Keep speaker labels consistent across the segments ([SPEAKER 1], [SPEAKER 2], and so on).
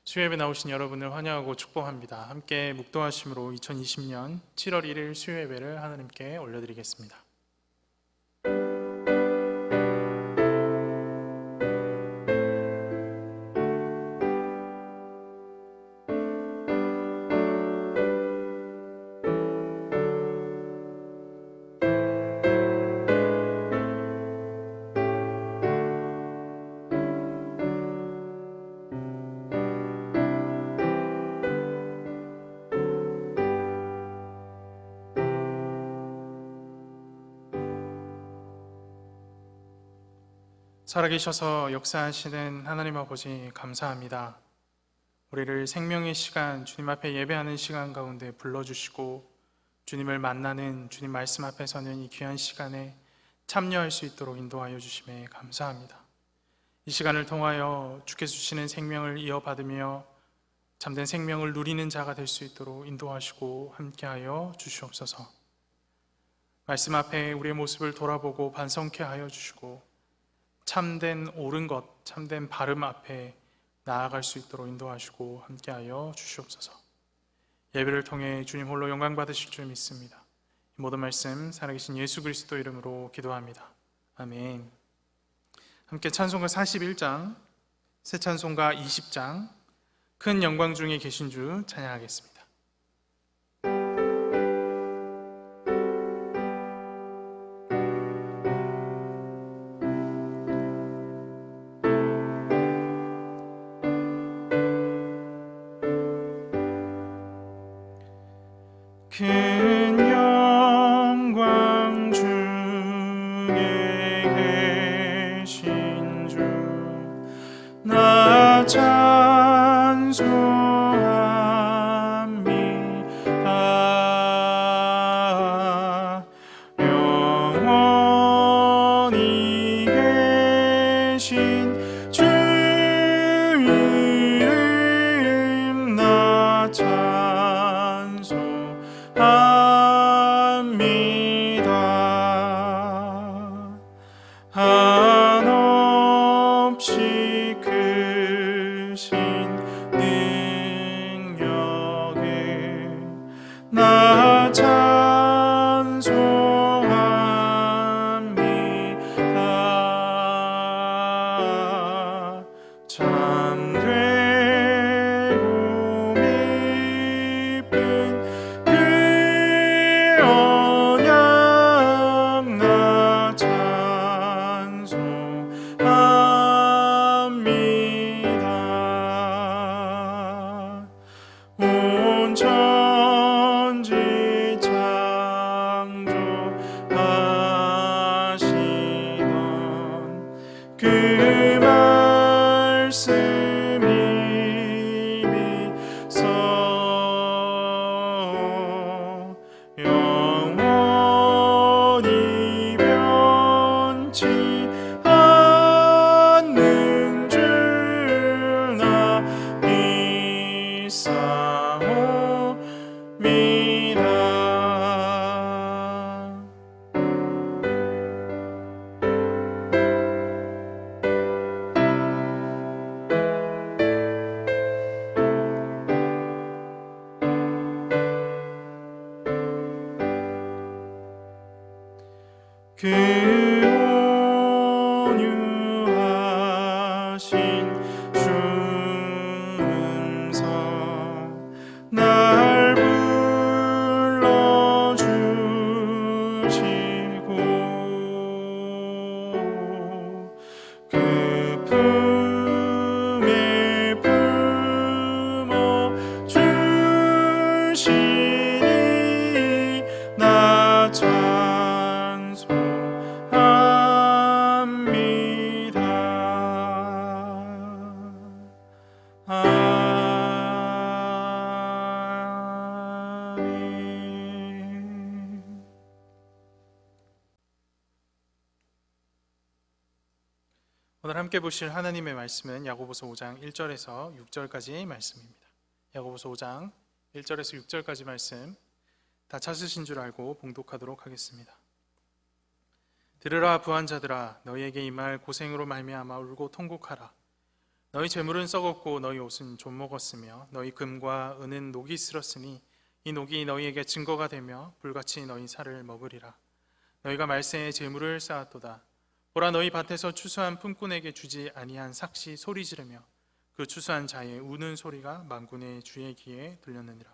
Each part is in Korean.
[SPEAKER 1] 수요예배 나오신 여러분을 환영하고 축복합니다. 함께 묵도하심으로 2020년 7월 1일 수요예배를 하나님께 올려드리겠습니다. 살아계셔서 역사하시는 하나님 아버지 감사합니다. 우리를 생명의 시간, 주님 앞에 예배하는 시간 가운데 불러주시고 주님을 만나는 주님 말씀 앞에 서는 이 귀한 시간에 참여할 수 있도록 인도하여 주심에 감사합니다. 이 시간을 통하여 주께서 주시는 생명을 이어받으며 참된 생명을 누리는 자가 될 수 있도록 인도하시고 함께하여 주시옵소서. 말씀 앞에 우리의 모습을 돌아보고 반성케 하여 주시고 참된 옳은 것, 참된 바름 앞에 나아갈 수 있도록 인도하시고 함께하여 주시옵소서. 예배를 통해 주님 홀로 영광 받으실 줄 믿습니다. 이 모든 말씀 살아계신 예수 그리스도 이름으로 기도합니다. 아멘. 함께 찬송가 41장, 새 찬송가 20장, 큰 영광 중에 계신 주 찬양하겠습니다. 큰 영광 중에 계신 주 나 찬송합니다. 영원히 계신 주 이름 나 찬송합니다. 한없이 크신 능력에 나 찬송합니다. 참되고 미쁜 그 언약 나 찬송합니다. 온 천지 창조하시던 그 말씀이 믿서 영원히 변치 않는 줄 나 믿사옵니다. 그 온유하신 주 음성 날 불러주시고 그 품에 품어 주시니 나 오늘 함께 보실 하나님의 말씀은 야고보서 5장 1절에서 6절까지 말씀입니다. 야고보서 5장 1절에서 6절까지 말씀 다 찾으신 줄 알고 봉독하도록 하겠습니다. 들으라 부한 자들아, 너희에게 임할 고생으로 말미암아 울고 통곡하라. 너희 재물은 썩었고 너희 옷은 좀 먹었으며 너희 금과 은은 녹이 슬었으니 이 녹이 너희에게 증거가 되며 불같이 너희 살을 먹으리라. 너희가 말세에 재물을 쌓았도다. 보라, 너희 밭에서 추수한 품꾼에게 주지 아니한 삭시 소리 지르며 그 추수한 자의 우는 소리가 만군의 주의 귀에 들렸느니라.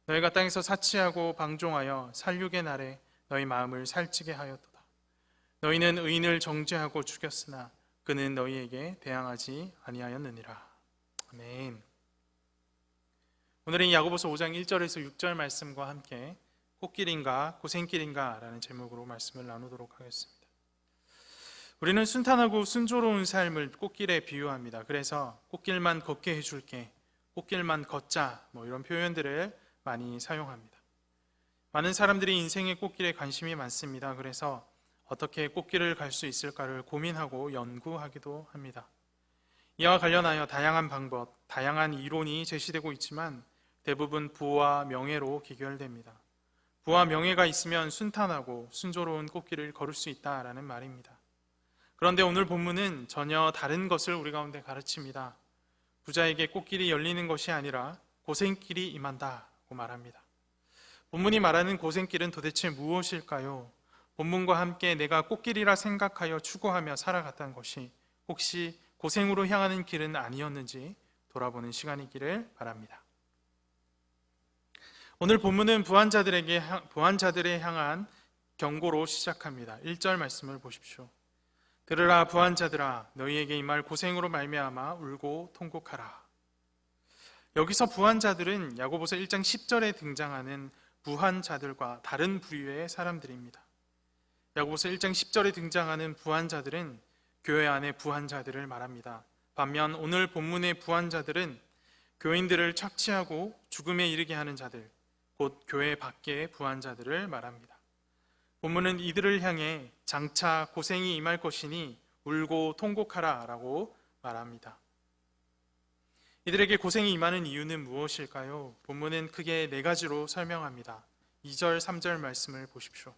[SPEAKER 1] 너희가 땅에서 사치하고 방종하여 살육의 날에 너희 마음을 살찌게 하였도다. 너희는 의인을 정죄하고 죽였으나 그는 너희에게 대항하지 아니하였느니라. 아멘. 오늘은 야고보서 5장 1절에서 6절 말씀과 함께 꽃길인가 고생길인가 라는 제목으로 말씀을 나누도록 하겠습니다. 우리는 순탄하고 순조로운 삶을 꽃길에 비유합니다. 그래서 꽃길만 걷게 해줄게, 꽃길만 걷자, 이런 표현들을 많이 사용합니다. 많은 사람들이 인생의 꽃길에 관심이 많습니다. 그래서 어떻게 꽃길을 갈 수 있을까를 고민하고 연구하기도 합니다. 이와 관련하여 다양한 방법, 다양한 이론이 제시되고 있지만 대부분 부와 명예로 기결됩니다. 부와 명예가 있으면 순탄하고 순조로운 꽃길을 걸을 수 있다라는 말입니다. 그런데 오늘 본문은 전혀 다른 것을 우리 가운데 가르칩니다. 부자에게 꽃길이 열리는 것이 아니라 고생길이 임한다고 말합니다. 본문이 말하는 고생길은 도대체 무엇일까요? 본문과 함께 내가 꽃길이라 생각하여 추구하며 살아갔던 것이 혹시 고생으로 향하는 길은 아니었는지 돌아보는 시간이기를 바랍니다. 오늘 본문은 부한자들에 향한 경고로 시작합니다. 1절 말씀을 보십시오. 들으라, 부한자들아, 너희에게 임할 고생으로 말미암아 울고 통곡하라. 여기서 부한자들은 야고보서 1장 10절에 등장하는 부한자들과 다른 부류의 사람들입니다. 야고보서 1장 10절에 등장하는 부한자들은 교회 안의 부한자들을 말합니다. 반면 오늘 본문의 부한자들은 교인들을 착취하고 죽음에 이르게 하는 자들, 곧 교회 밖의 부한자들을 말합니다. 본문은 이들을 향해 장차 고생이 임할 것이니 울고 통곡하라 라고 말합니다. 이들에게 고생이 임하는 이유는 무엇일까요? 본문은 크게 4가지로 설명합니다. 2절, 3절 말씀을 보십시오.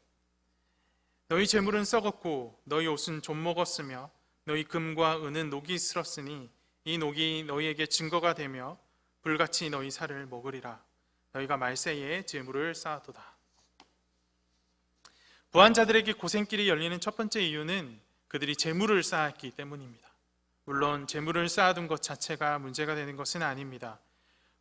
[SPEAKER 1] 너희 재물은 썩었고 너희 옷은 좀 먹었으며 너희 금과 은은 녹이 슬었으니 이 녹이 너희에게 증거가 되며 불같이 너희 살을 먹으리라. 너희가 말세에 재물을 쌓았도다. 부한자들에게 고생길이 열리는 첫 번째 이유는 그들이 재물을 쌓았기 때문입니다. 물론 재물을 쌓아둔 것 자체가 문제가 되는 것은 아닙니다.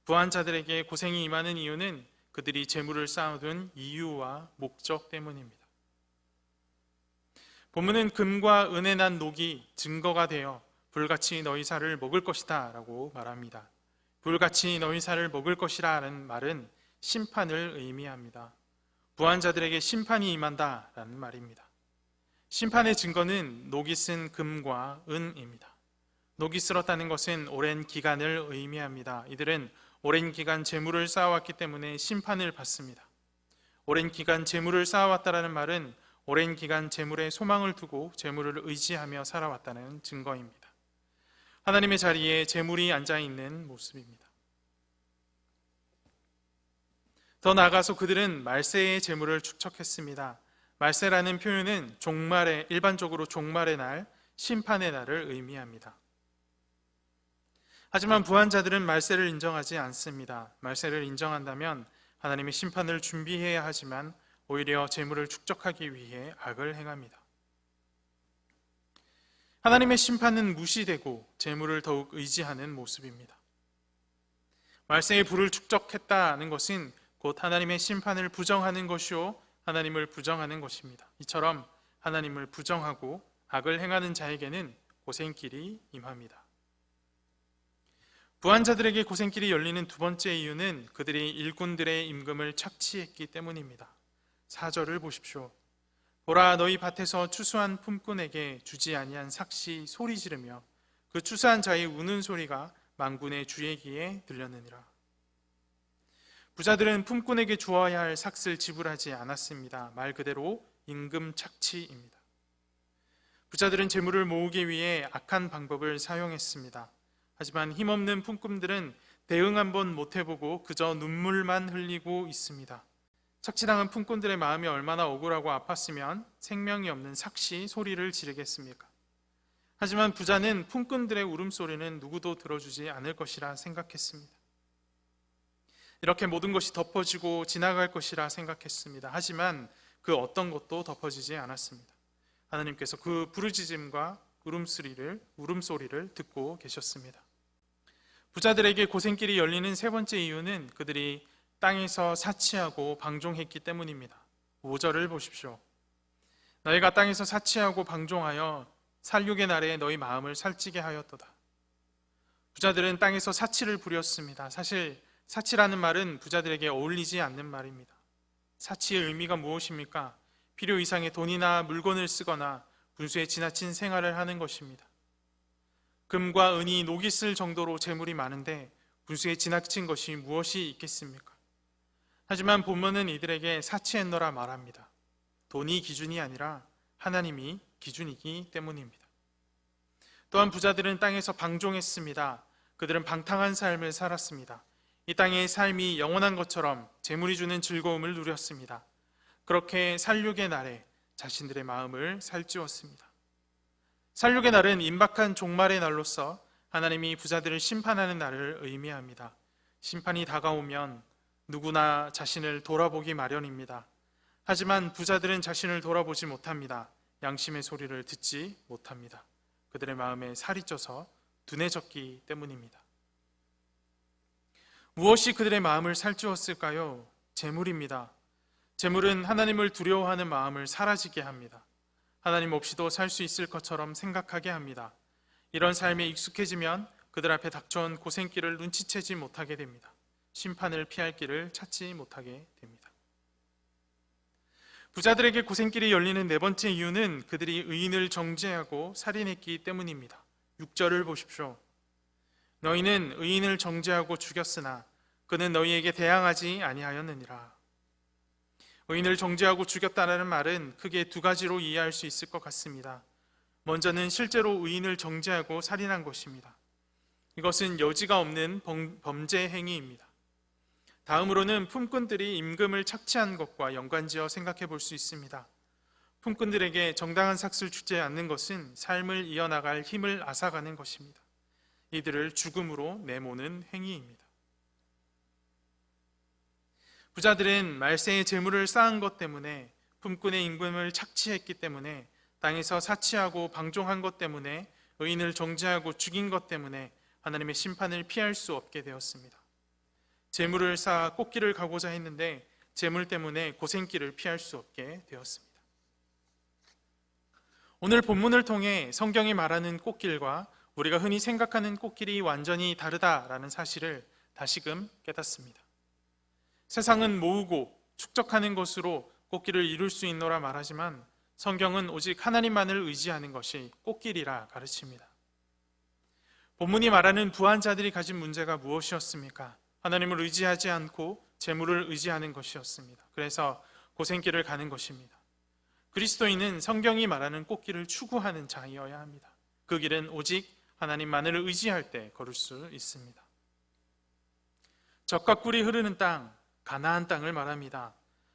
[SPEAKER 1] 부한자들에게 고생이 임하는 이유는 그들이 재물을 쌓아둔 이유와 목적 때문입니다. 본문은 금과 은에 난 녹이 증거가 되어 불같이 너희 살을 먹을 것이다 라고 말합니다. 불같이 너희 살을 먹을 것이라는 말은 심판을 의미합니다. 부한자들에게 심판이 임한다 라는 말입니다. 심판의 증거는 녹이 쓴 금과 은입니다. 녹이 슬었다는 것은 오랜 기간을 의미합니다. 이들은 오랜 기간 재물을 쌓아왔기 때문에 심판을 받습니다. 오랜 기간 재물을 쌓아왔다는 말은 오랜 기간 재물에 소망을 두고 재물을 의지하며 살아왔다는 증거입니다. 하나님의 자리에 재물이 앉아있는 모습입니다. 더 나아가서 그들은 말세의 재물을 축적했습니다. 말세라는 표현은 일반적으로 종말의 날, 심판의 날을 의미합니다. 하지만 부한자들은 말세를 인정하지 않습니다. 말세를 인정한다면 하나님의 심판을 준비해야 하지만 오히려 재물을 축적하기 위해 악을 행합니다. 하나님의 심판은 무시되고 재물을 더욱 의지하는 모습입니다. 말세의 불을 축적했다는 것은 곧 하나님의 심판을 부정하는 것이요 하나님을 부정하는 것입니다. 이처럼 하나님을 부정하고 악을 행하는 자에게는 고생길이 임합니다. 부한자들에게 고생길이 열리는 두 번째 이유는 그들이 일꾼들의 임금을 착취했기 때문입니다. 4절을 보십시오. 보라, 너희 밭에서 추수한 품꾼에게 주지 아니한 삭시 소리 지르며 그 추수한 자의 우는 소리가 만군의 주의 귀에 들렸느니라. 부자들은 품꾼에게 주어야 할 삭슬 지불하지 않았습니다. 말 그대로 임금 착취입니다. 부자들은 재물을 모으기 위해 악한 방법을 사용했습니다. 하지만 힘없는 품꾼들은 대응 한번 못 해보고 그저 눈물만 흘리고 있습니다. 착취당한 품꾼들의 마음이 얼마나 억울하고 아팠으면 생명이 없는 삭시 소리를 지르겠습니까? 하지만 부자는 품꾼들의 울음소리는 누구도 들어주지 않을 것이라 생각했습니다. 이렇게 모든 것이 덮어지고 지나갈 것이라 생각했습니다. 하지만 그 어떤 것도 덮어지지 않았습니다. 하나님께서 그 부르짖음과 울음소리를 듣고 계셨습니다. 부자들에게 고생길이 열리는 세 번째 이유는 그들이 땅에서 사치하고 방종했기 때문입니다. 5절을 보십시오. 너희가 땅에서 사치하고 방종하여 살육의 날에 너희 마음을 살찌게 하였도다. 부자들은 땅에서 사치를 부렸습니다. 사실 사치라는 말은 부자들에게 어울리지 않는 말입니다. 사치의 의미가 무엇입니까? 필요 이상의 돈이나 물건을 쓰거나 분수에 지나친 생활을 하는 것입니다. 금과 은이 녹이 쓸 정도로 재물이 많은데 분수에 지나친 것이 무엇이 있겠습니까? 하지만 본문은 이들에게 사치했노라 말합니다. 돈이 기준이 아니라 하나님이 기준이기 때문입니다. 또한 부자들은 땅에서 방종했습니다. 그들은 방탕한 삶을 살았습니다. 이 땅의 삶이 영원한 것처럼 재물이 주는 즐거움을 누렸습니다. 그렇게 살육의 날에 자신들의 마음을 살찌웠습니다. 살육의 날은 임박한 종말의 날로서 하나님이 부자들을 심판하는 날을 의미합니다. 심판이 다가오면 누구나 자신을 돌아보기 마련입니다. 하지만 부자들은 자신을 돌아보지 못합니다. 양심의 소리를 듣지 못합니다. 그들의 마음에 살이 쪄서 둔해졌기 때문입니다. 무엇이 그들의 마음을 살찌웠을까요? 재물입니다. 재물은 하나님을 두려워하는 마음을 사라지게 합니다. 하나님 없이도 살 수 있을 것처럼 생각하게 합니다. 이런 삶에 익숙해지면 그들 앞에 닥쳐온 고생길을 눈치채지 못하게 됩니다. 심판을 피할 길을 찾지 못하게 됩니다. 부자들에게 고생길이 열리는 네 번째 이유는 그들이 의인을 정죄하고 살인했기 때문입니다. 6절을 보십시오. 너희는 의인을 정죄하고 죽였으나 그는 너희에게 대항하지 아니하였느니라. 의인을 정죄하고 죽였다는 말은 크게 두 가지로 이해할 수 있을 것 같습니다. 먼저는 실제로 의인을 정죄하고 살인한 것입니다. 이것은 여지가 없는 범죄 행위입니다. 다음으로는 품꾼들이 임금을 착취한 것과 연관지어 생각해 볼 수 있습니다. 품꾼들에게 정당한 삭스를 주지 않는 것은 삶을 이어나갈 힘을 앗아가는 것입니다. 이들을 죽음으로 내모는 행위입니다. 부자들은 말세의 재물을 쌓은 것 때문에, 품꾼의 임금을 착취했기 때문에, 땅에서 사치하고 방종한 것 때문에, 의인을 정죄하고 죽인 것 때문에 하나님의 심판을 피할 수 없게 되었습니다. 재물을 쌓아 꽃길을 가고자 했는데 재물 때문에 고생길을 피할 수 없게 되었습니다. 오늘 본문을 통해 성경이 말하는 꽃길과 우리가 흔히 생각하는 꽃길이 완전히 다르다라는 사실을 다시금 깨닫습니다. 세상은 모으고 축적하는 것으로 꽃길을 이룰 수 있노라 말하지만 성경은 오직 하나님만을 의지하는 것이 꽃길이라 가르칩니다. 본문이 말하는 부한 자들이 가진 문제가 무엇이었습니까? 하나님을 의지하지 않고 재물을 의지하는 것이었습니다. 그래서 고생길을 가는 것입니다. 그리스도인은 성경이 말하는 꽃길을 추구하는 자이어야 합니다. 그 길은 오직 하나님만을 의지할 때 걸을 수 있습니다. 젖과 꿀이 흐르는 땅, 가나안 땅을 말합니다.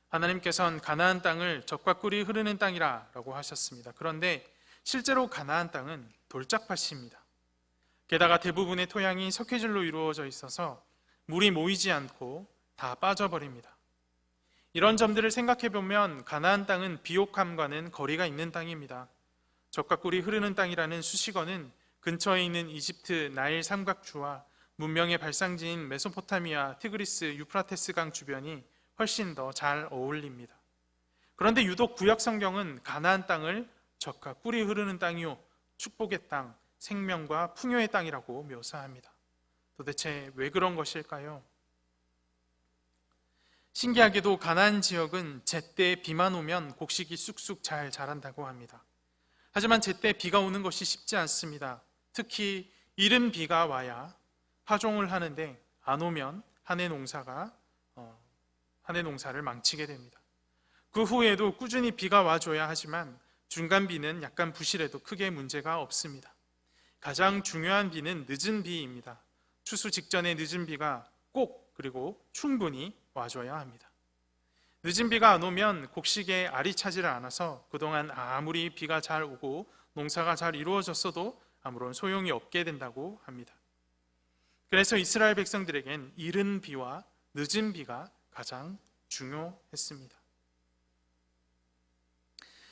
[SPEAKER 1] 하나님께서는 가나안 땅을 젖과 꿀이 흐르는 땅이라고 하셨습니다. 그런데 실제로 가나안 땅은 돌짝밭입니다. 게다가 대부분의 토양이 석회질로 이루어져 있어서 물이 모이지 않고 다 빠져버립니다. 이런 점들을 생각해 보면 가나안 땅은 비옥함과는 거리가 있는 땅입니다. 젖과 꿀이 흐르는 땅이라는 수식어는 근처에 있는 이집트 나일 삼각주와 문명의 발상지인 메소포타미아, 티그리스, 유프라테스 강 주변이 훨씬 더 잘 어울립니다. 그런데 유독 구약 성경은 가나안 땅을 젖과 꿀이 흐르는 땅이요 축복의 땅, 생명과 풍요의 땅이라고 묘사합니다. 도대체 왜 그런 것일까요? 신기하게도 가나안 지역은 제때 비만 오면 곡식이 쑥쑥 잘 자란다고 합니다. 하지만 제때 비가 오는 것이 쉽지 않습니다. 특히 이른 비가 와야 파종을 하는데 안 오면 한 해 농사를 망치게 됩니다. 그 후에도 꾸준히 비가 와줘야 하지만 중간 비는 약간 부실해도 크게 문제가 없습니다. 가장 중요한 비는 늦은 비입니다. 추수 직전의 늦은 비가 꼭 그리고 충분히 와줘야 합니다. 늦은 비가 안 오면 곡식에 알이 차지를 않아서 그동안 아무리 비가 잘 오고 농사가 잘 이루어졌어도 아무런 소용이 없게 된다고 합니다. 그래서 이스라엘 백성들에겐 이른 비와 늦은 비가 가장 중요했습니다.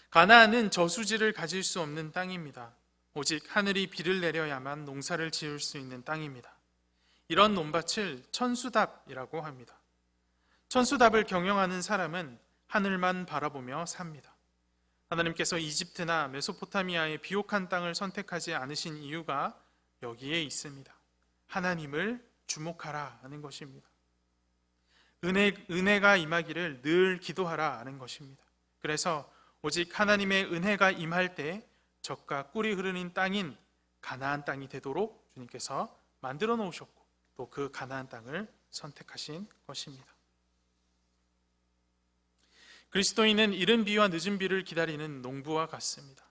[SPEAKER 1] 가나안은 저수지를 가질 수 없는 땅입니다. 오직 하늘이 비를 내려야만 농사를 지을 수 있는 땅입니다. 이런 논밭을 천수답이라고 합니다. 천수답을 경영하는 사람은 하늘만 바라보며 삽니다. 하나님께서 이집트나 메소포타미아의 비옥한 땅을 선택하지 않으신 이유가 여기에 있습니다. 하나님을 주목하라 하는 것입니다. 은혜가 임하기를 늘 기도하라 하는 것입니다. 그래서 오직 하나님의 은혜가 임할 때 젖과 꿀이 흐르는 땅인 가나안 땅이 되도록 주님께서 만들어 놓으셨고 또 그 가나안 땅을 선택하신 것입니다. 그리스도인은 이른 비와 늦은 비를 기다리는 농부와 같습니다.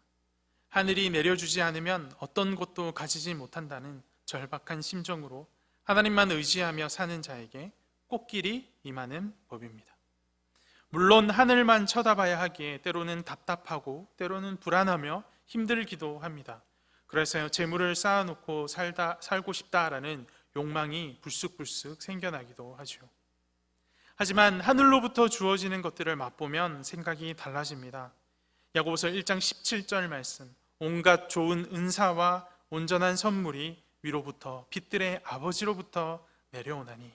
[SPEAKER 1] 하늘이 내려주지 않으면 어떤 것도 가지지 못한다는 절박한 심정으로 하나님만 의지하며 사는 자에게 꽃길이 임하는 법입니다. 물론 하늘만 쳐다봐야 하기에 때로는 답답하고 때로는 불안하며 힘들기도 합니다. 그래서 재물을 쌓아놓고 살고 싶다라는 욕망이 불쑥불쑥 생겨나기도 하죠. 하지만 하늘로부터 주어지는 것들을 맛보면 생각이 달라집니다. 야고보서 1장 17절 말씀, 온갖 좋은 은사와 온전한 선물이 위로부터 빛들의 아버지로부터 내려오나니.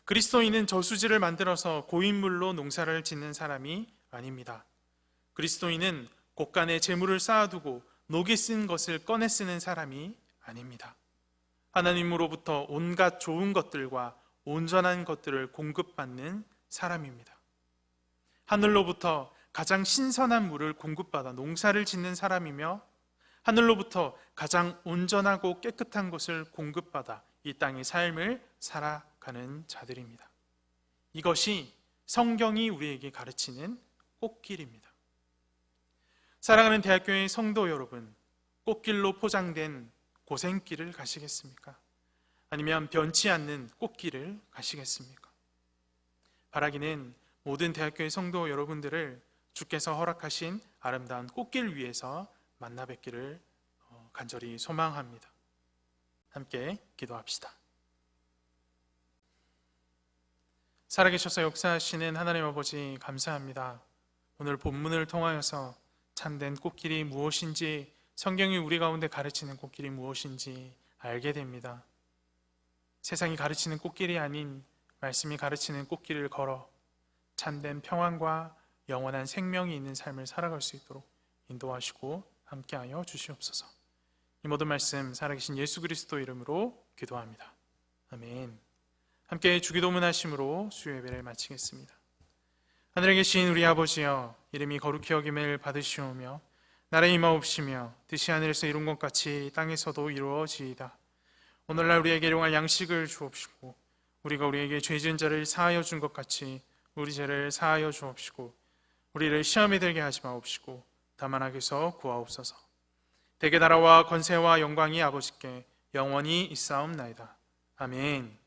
[SPEAKER 1] 그리스도인은 저수지를 만들어서 고인물로 농사를 짓는 사람이 아닙니다. 그리스도인은 곳간에 재물을 쌓아두고 녹이 쓴 것을 꺼내 쓰는 사람이 아닙니다. 하나님으로부터 온갖 좋은 것들과 온전한 것들을 공급받는 사람입니다. 하늘로부터 가장 신선한 물을 공급받아 농사를 짓는 사람이며 하늘로부터 가장 온전하고 깨끗한 것을 공급받아 이 땅의 삶을 살아가는 자들입니다. 이것이 성경이 우리에게 가르치는 꽃길입니다. 사랑하는 대학교의 성도 여러분, 꽃길로 포장된 고생길을 가시겠습니까? 아니면 변치 않는 꽃길을 가시겠습니까? 바라기는 모든 대학교의 성도 여러분들을 주께서 허락하신 아름다운 꽃길 위에서 만나 뵙기를 간절히 소망합니다. 함께 기도합시다. 살아계셔서 역사하시는 하나님 아버지 감사합니다. 오늘 본문을 통하여서 참된 꽃길이 무엇인지, 성경이 우리 가운데 가르치는 꽃길이 무엇인지 알게 됩니다. 세상이 가르치는 꽃길이 아닌 말씀이 가르치는 꽃길을 걸어 참된 평안과 영원한 생명이 있는 삶을 살아갈 수 있도록 인도하시고 함께하여 주시옵소서. 이 모든 말씀 살아계신 예수 그리스도 이름으로 기도합니다. 아멘. 함께 주기도문 하심으로 수요 예배를 마치겠습니다. 하늘에 계신 우리 아버지여, 이름이 거룩히 여김을 받으시오며 나라의 임하옵시며 뜻이 하늘에서 이룬 것 같이 땅에서도 이루어지이다. 오늘날 우리에게 일용할 양식을 주옵시고 우리가 우리에게 죄 지은 자를 사하여 준 것 같이 우리 죄를 사하여 주옵시고 우리를 시험에 들게 하지 마옵시고 다만 악에서 구하옵소서. 대개 나라와 권세와 영광이 아버지께 영원히 있사옵나이다. 아멘.